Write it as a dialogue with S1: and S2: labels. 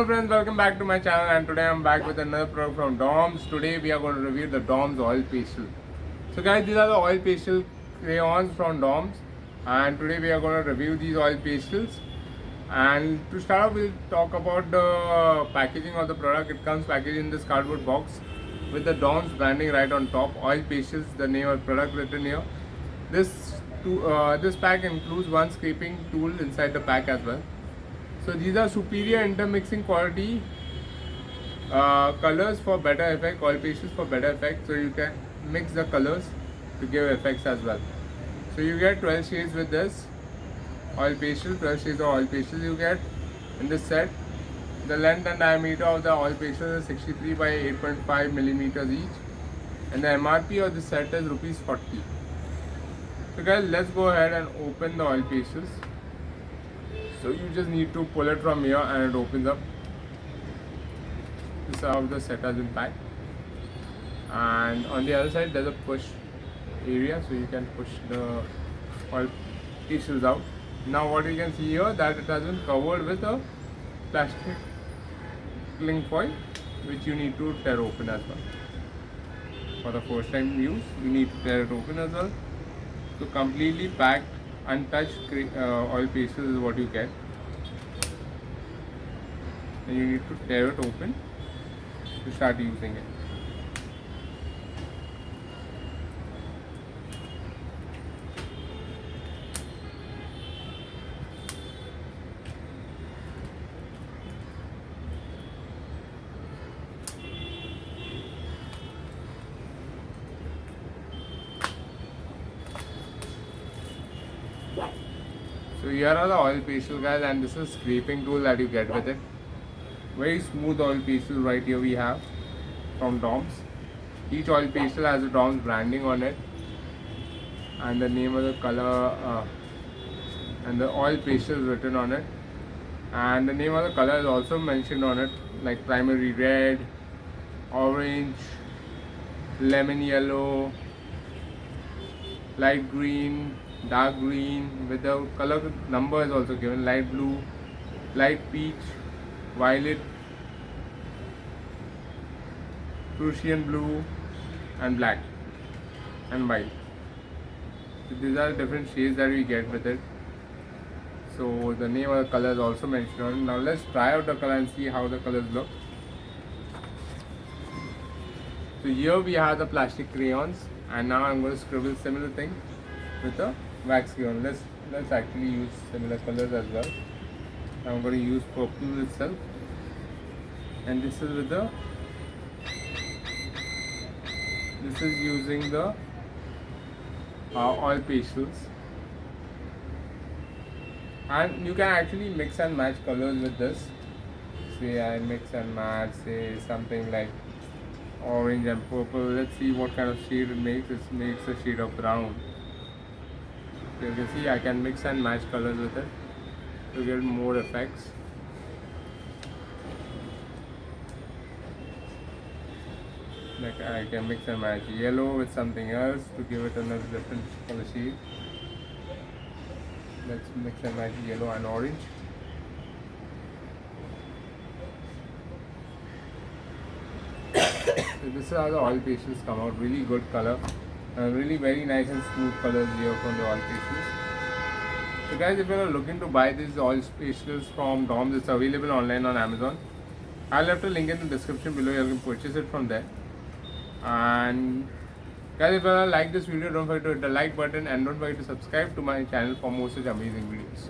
S1: Hello friends, welcome back to my channel, and today I'm back with another product from Doms. Today we are going to review the Doms Oil Pastel. So guys, these are the oil pastel crayons from Doms, and today we are going to review these oil pastels. And to start off, we'll talk about the packaging of the product. It comes packaged in this cardboard box with the Doms branding right on top. Oil pastels, the name of the product written here. This pack includes one scraping tool inside the pack as well. So these are superior intermixing quality colors for better effect, oil pastels for better effect. So you can mix the colors to give effects as well. So you get 12 shades with this oil pastel, 12 shades of oil pastels you get in this set. The length and diameter of the oil pastels is 63 by 8.5 millimeters each, and the MRP of this set is rupees 40. So guys, let's go ahead and open the oil pastels. So you just need to pull it from here and it opens up. This is how the set has been packed. And on the other side there's a push area, so you can push the oil pastels out. Now what you can see here, that it has been covered with a plastic cling foil, which you need to tear open as well. For the first time use, you need to tear it open as well. So completely packed, untouched oil pastel is what you get, and you need to tear it open to start using it. So here are the oil pastel guys, and this is scraping tool that you get with it. Very smooth oil pastel right here we have from Doms. Each oil pastel has a Doms branding on it, and the name of the color and the oil pastel is written on it, and the name of the color is also mentioned on it, like primary red, orange, lemon yellow, light green, dark green, with the color number is also given, light blue, light peach, violet, Prussian blue, and black and white. So these are different shades that we get with it. So the name of the color is also mentioned on it. Now let's try out the color and see how the colors look. So here we have the plastic crayons, and now I'm going to scribble similar thing with the wax crayon. Let's actually use similar colors as well. I'm going to use purple itself, and this is using the oil pastels, and you can actually mix and match colors with this. Say I mix and match, say something like orange and purple. Let's see what kind of shade it makes. It makes a shade of brown. So you can see I can mix and match colors with it to get more effects. Like I can mix and match yellow with something else to give it another different color shade. Let's mix and match yellow and orange. So this is how the oil pastels come out. Really good color, really very nice and smooth colors here from the oil pastels. So guys, if you are looking to buy these oil pastels from Doms, it's available online on Amazon. I'll left a link in the description below. You can purchase it from there. And guys, if you like this video, don't forget to hit the like button, and don't forget to subscribe to my channel for more such amazing videos.